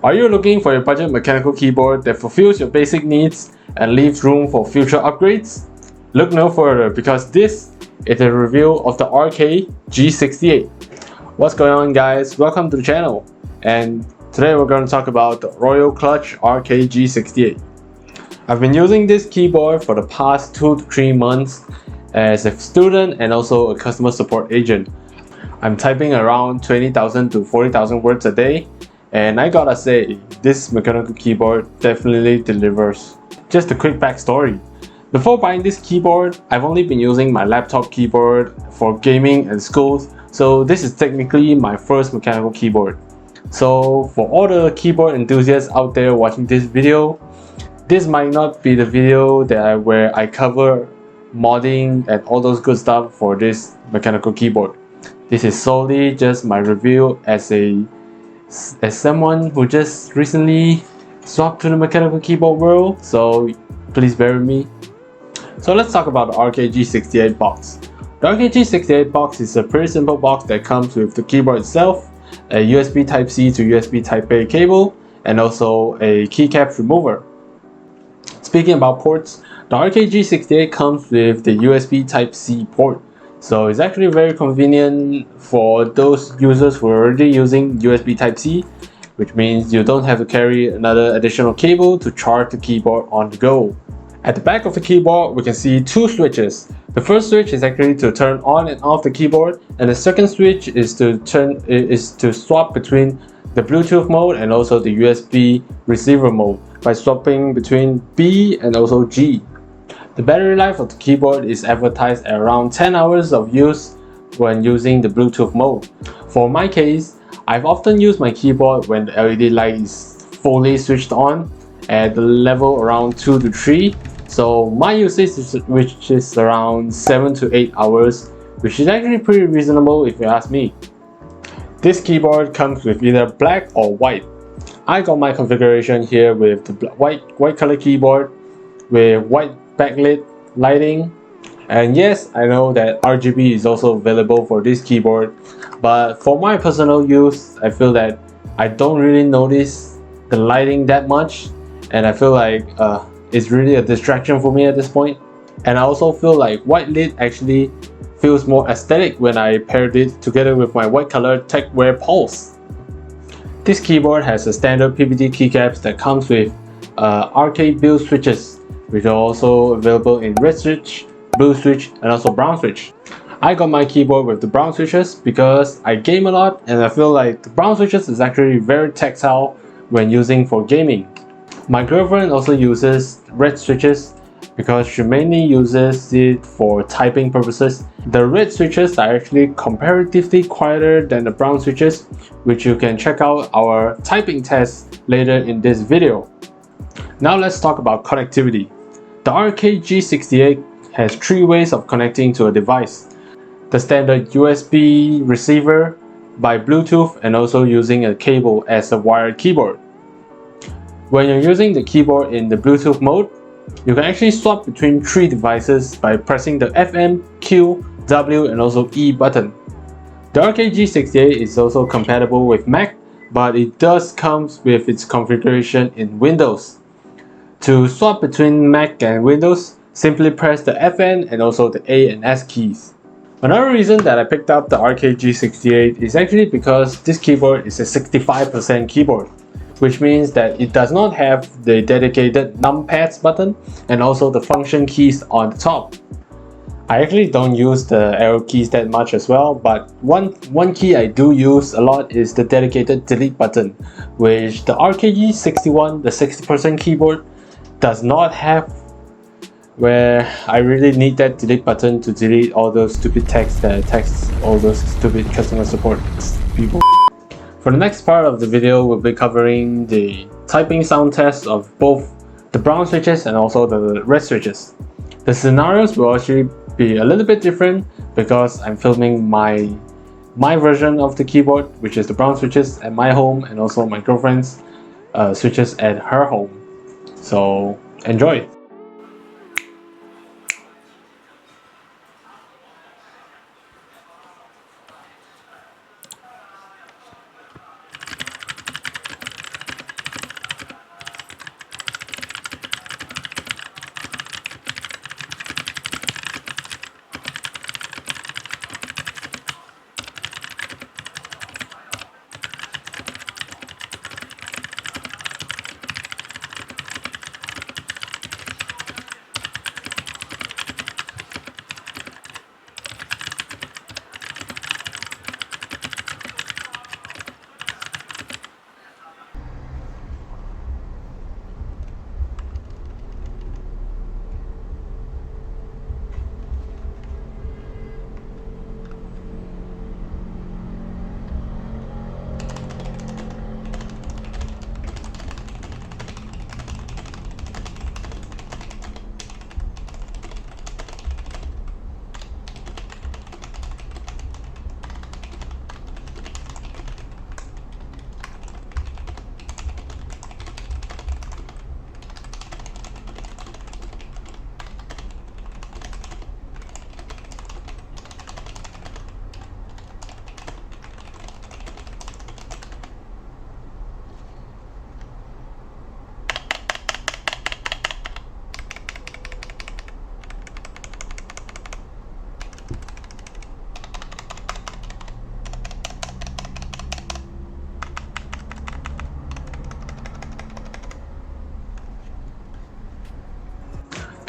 Are you looking for a budget mechanical keyboard that fulfills your basic needs and leaves room for future upgrades? Look no further, because this is a review of the RK G68. What's going on, guys? Welcome to the channel, and today we're going to talk about the Royal Kludge RK G68. I've been using this keyboard for the past 2 to 3 months as a student and also a customer support agent. I'm typing around 20,000 to 40,000 words a day, and I gotta say, this mechanical keyboard definitely delivers. Just a quick backstory. Before buying this keyboard, I've only been using my laptop keyboard for gaming and school, so this is technically my first mechanical keyboard. So for all the keyboard enthusiasts out there watching this video, this might not be the video where I cover modding and all those good stuff for this mechanical keyboard. This is solely just my review as someone who just recently swapped to the mechanical keyboard world, so please bear with me. So let's talk about the RK G68 box. The RK G68 box is a pretty simple box that comes with the keyboard itself, a USB Type-C to USB Type-A cable, and also a keycap remover. Speaking about ports, the RK G68 comes with the USB Type-C port. So it's actually very convenient for those users who are already using USB Type-C, which means you don't have to carry another additional cable to charge the keyboard on the go. At the back of the keyboard, we can see 2 switches. The first switch is actually to turn on and off the keyboard, and the second switch is to swap between the Bluetooth mode and also the USB receiver mode by swapping between B and also G. The battery life of the keyboard is advertised at around 10 hours of use when using the Bluetooth mode. For my case, I've often used my keyboard when the LED light is fully switched on at the level around 2 to 3. So my usage is around 7 to 8 hours, which is actually pretty reasonable if you ask me. This keyboard comes with either black or white. I got my configuration here with the white color keyboard with white backlit lighting, and yes, I know that RGB is also available for this keyboard, but for my personal use, I feel that I don't really notice the lighting that much, and I feel like it's really a distraction for me at this point. And I also feel like white lit actually feels more aesthetic when I paired it together with my white color TechWear Pulse. This keyboard has a standard PVD keycaps that comes with RK build switches, which are also available in red switch, blue switch, and also brown switch. I got my keyboard with the brown switches because I game a lot, and I feel like the brown switches is actually very tactile when using for gaming. My girlfriend also uses red switches because she mainly uses it for typing purposes. The red switches are actually comparatively quieter than the brown switches, which you can check out our typing test later in this video. Now let's talk about connectivity. The RK G68 has 3 ways of connecting to a device. The standard USB receiver, by Bluetooth, and also using a cable as a wired keyboard. When you're using the keyboard in the Bluetooth mode, you can actually swap between 3 devices by pressing the FM, Q, W, and also E button. The RK G68 is also compatible with Mac, but it does come with its configuration in Windows. To swap between Mac and Windows, simply press the FN and also the A and S keys. Another reason that I picked up the RK G68 is actually because this keyboard is a 65% keyboard, which means that it does not have the dedicated numpads button and also the function keys on the top. I actually don't use the arrow keys that much as well, but one key I do use a lot is the dedicated delete button, which the RK G61, the 60% keyboard, does not have, where I really need that delete button to delete all those stupid texts that text all those stupid customer support people. For the next part of the video, we'll be covering the typing sound test of both the brown switches and also the red switches. The scenarios will actually be a little bit different because I'm filming my version of the keyboard, which is the brown switches at my home, and also my girlfriend's switches at her home. So enjoy!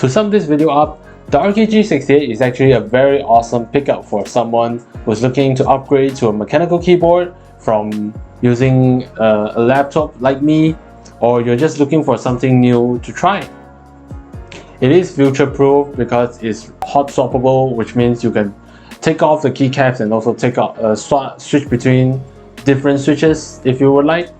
To sum this video up, the RK G68 is actually a very awesome pickup for someone who's looking to upgrade to a mechanical keyboard from using a laptop like me, or you're just looking for something new to try. It is future-proof because it's hot swappable, which means you can take off the keycaps and also switch between different switches if you would like.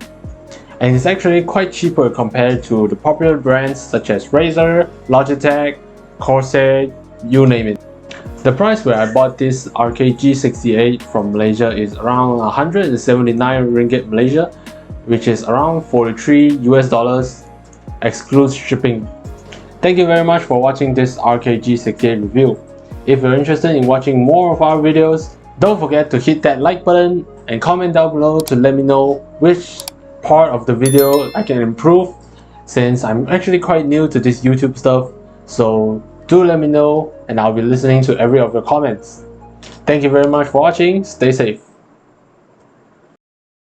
And it's actually quite cheaper compared to the popular brands such as Razer, Logitech, Corsair, you name it. The price where I bought this RK G68 from Malaysia is around 179 ringgit Malaysia, which is around 43 US dollars, excludes shipping. Thank you very much for watching this RK G68 review. If you're interested in watching more of our videos, don't forget to hit that like button and comment down below to let me know which part of the video I can improve, since I'm actually quite new to this YouTube stuff. So do let me know and I'll be listening to every of your comments. Thank you very much for watching. Stay safe.